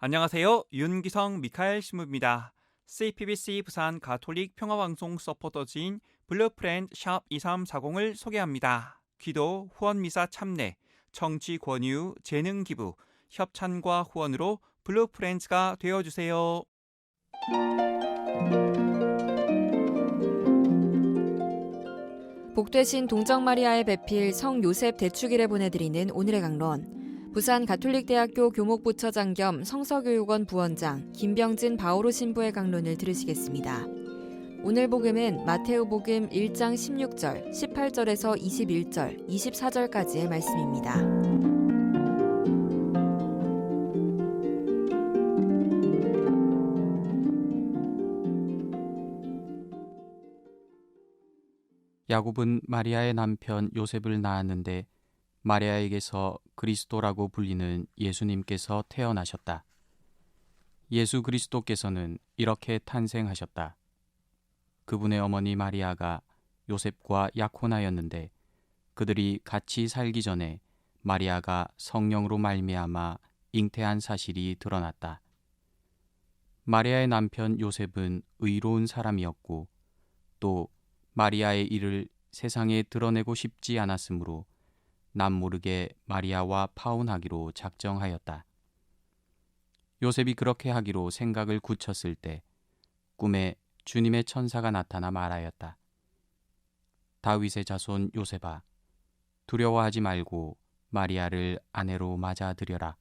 안녕하세요. 윤기성 미카엘 신부입니다. CPBC 부산 가톨릭 평화방송 서포터즈인 블루프렌드 샵 2340을 소개합니다. 기도, 후원미사 참내, 정치 권유, 재능 기부, 협찬과 후원으로 블루프렌즈가 되어주세요. 복되신 동정마리아의 배필 성 요셉 대축일에 보내드리는 오늘의 강론. 부산 가톨릭대학교 교목부처장 겸 성서교육원 부원장 김병진 바오로 신부의 강론을 들으시겠습니다. 오늘 복음은 마테오복음 1장 16절, 18절에서 21절, 24절까지의 말씀입니다. 야곱은 마리아의 남편 요셉을 낳았는데 마리아에게서 그리스도라고 불리는 예수님께서 태어나셨다. 예수 그리스도께서는 이렇게 탄생하셨다. 그분의 어머니 마리아가 요셉과 약혼하였는데 그들이 같이 살기 전에 마리아가 성령으로 말미암아 잉태한 사실이 드러났다. 마리아의 남편 요셉은 의로운 사람이었고 또 마리아의 일을 세상에 드러내고 싶지 않았으므로 남모르게 마리아와 파혼하기로 작정하였다. 요셉이 그렇게 하기로 생각을 굳혔을 때 꿈에 주님의 천사가 나타나 말하였다. 다윗의 자손 요셉아, 두려워하지 말고 마리아를 아내로 맞아들여라.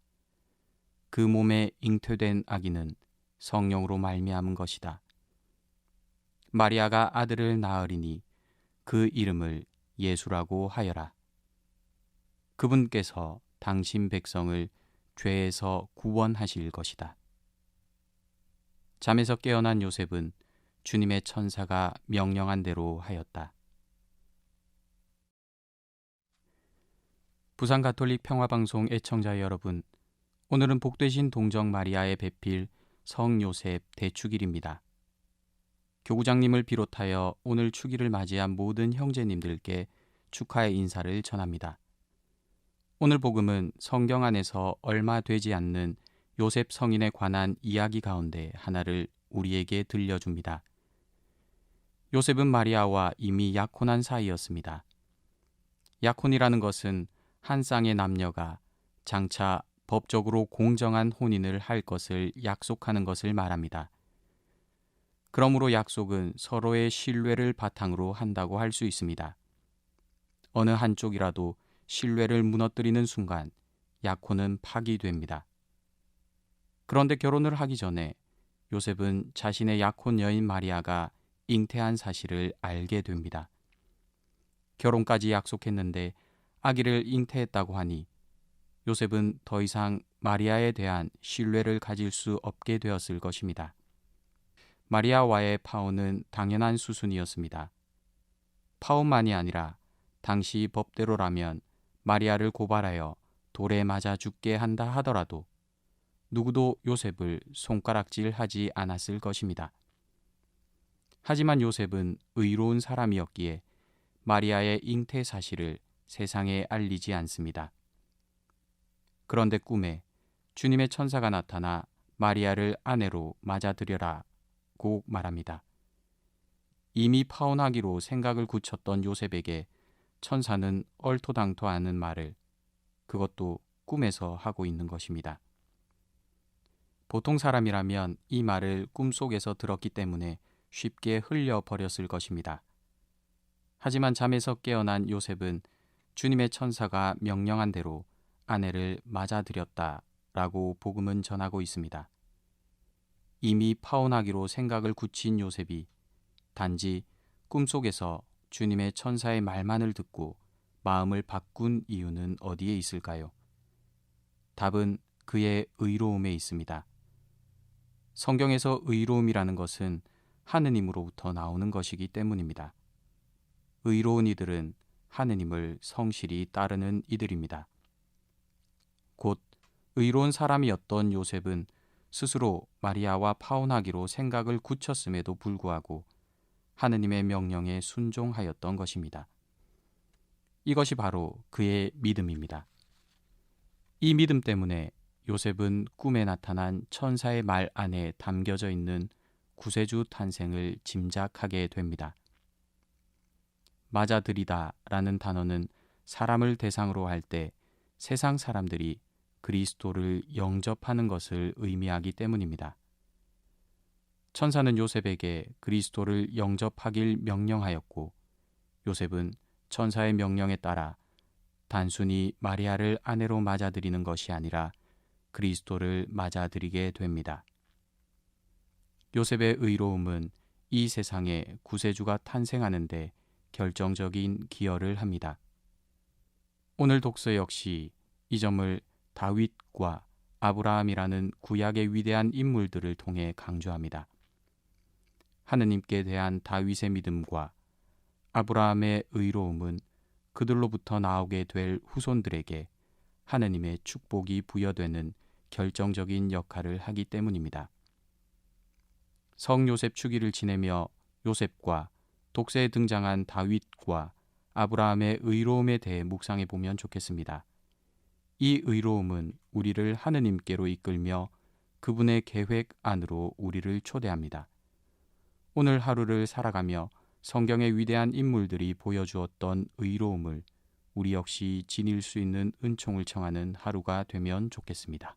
그 몸에 잉태된 아기는 성령으로 말미암은 것이다. 마리아가 아들을 낳으리니 그 이름을 예수라고 하여라. 그분께서 당신 백성을 죄에서 구원하실 것이다. 잠에서 깨어난 요셉은 주님의 천사가 명령한 대로 하였다. 부산 가톨릭 평화방송 애청자 여러분, 오늘은 복되신 동정 마리아의 배필 성 요셉 대축일입니다. 교구장님을 비롯하여 오늘 축일을 맞이한 모든 형제님들께 축하의 인사를 전합니다. 오늘 복음은 성경 안에서 얼마 되지 않는 요셉 성인에 관한 이야기 가운데 하나를 우리에게 들려줍니다. 요셉은 마리아와 이미 약혼한 사이였습니다. 약혼이라는 것은 한 쌍의 남녀가 장차 법적으로 공정한 혼인을 할 것을 약속하는 것을 말합니다. 그러므로 약속은 서로의 신뢰를 바탕으로 한다고 할 수 있습니다. 어느 한쪽이라도 신뢰를 무너뜨리는 순간 약혼은 파기됩니다. 그런데 결혼을 하기 전에 요셉은 자신의 약혼 여인 마리아가 잉태한 사실을 알게 됩니다. 결혼까지 약속했는데 아기를 잉태했다고 하니 요셉은 더 이상 마리아에 대한 신뢰를 가질 수 없게 되었을 것입니다. 마리아와의 파혼은 당연한 수순이었습니다. 파혼만이 아니라 당시 법대로라면 마리아를 고발하여 돌에 맞아 죽게 한다 하더라도 누구도 요셉을 손가락질하지 않았을 것입니다. 하지만 요셉은 의로운 사람이었기에 마리아의 잉태 사실을 세상에 알리지 않습니다. 그런데 꿈에 주님의 천사가 나타나 마리아를 아내로 맞아들여라 고 말합니다. 이미 파혼하기로 생각을 굳혔던 요셉에게 천사는 얼토당토하는 말을 그것도 꿈에서 하고 있는 것입니다. 보통 사람이라면 이 말을 꿈속에서 들었기 때문에 쉽게 흘려버렸을 것입니다. 하지만 잠에서 깨어난 요셉은 주님의 천사가 명령한 대로 아내를 맞아들였다라고 복음은 전하고 있습니다. 이미 파혼하기로 생각을 굳힌 요셉이 단지 꿈속에서 주님의 천사의 말만을 듣고 마음을 바꾼 이유는 어디에 있을까요? 답은 그의 의로움에 있습니다. 성경에서 의로움이라는 것은 하느님으로부터 나오는 것이기 때문입니다. 의로운 이들은 하느님을 성실히 따르는 이들입니다. 곧 의로운 사람이었던 요셉은 스스로 마리아와 파혼하기로 생각을 굳혔음에도 불구하고 하느님의 명령에 순종하였던 것입니다. 이것이 바로 그의 믿음입니다. 이 믿음 때문에 요셉은 꿈에 나타난 천사의 말 안에 담겨져 있는 구세주 탄생을 짐작하게 됩니다. 맞아들이다 라는 단어는 사람을 대상으로 할 때 세상 사람들이 그리스도를 영접하는 것을 의미하기 때문입니다. 천사는 요셉에게 그리스도를 영접하길 명령하였고 요셉은 천사의 명령에 따라 단순히 마리아를 아내로 맞아들이는 것이 아니라 그리스도를 맞아들이게 됩니다. 요셉의 의로움은 이 세상에 구세주가 탄생하는 데 결정적인 기여를 합니다. 오늘 독서 역시 이 점을 다윗과 아브라함이라는 구약의 위대한 인물들을 통해 강조합니다. 하느님께 대한 다윗의 믿음과 아브라함의 의로움은 그들로부터 나오게 될 후손들에게 하느님의 축복이 부여되는 결정적인 역할을 하기 때문입니다. 성요셉 주기를 지내며 요셉과 독서에 등장한 다윗과 아브라함의 의로움에 대해 묵상해 보면 좋겠습니다. 이 의로움은 우리를 하느님께로 이끌며 그분의 계획 안으로 우리를 초대합니다. 오늘 하루를 살아가며 성경의 위대한 인물들이 보여주었던 의로움을 우리 역시 지닐 수 있는 은총을 청하는 하루가 되면 좋겠습니다.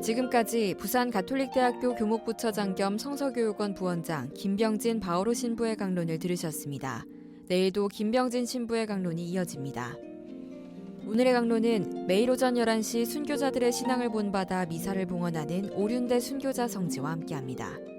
지금까지 부산 가톨릭대학교 교목부처장 겸 성서교육원 부원장 김병진 바오로 신부의 강론을 들으셨습니다. 내일도 김병진 신부의 강론이 이어집니다. 오늘의 강론은 매일 오전 11시 순교자들의 신앙을 본받아 미사를 봉헌하는 오륜대 순교자 성지와 함께합니다.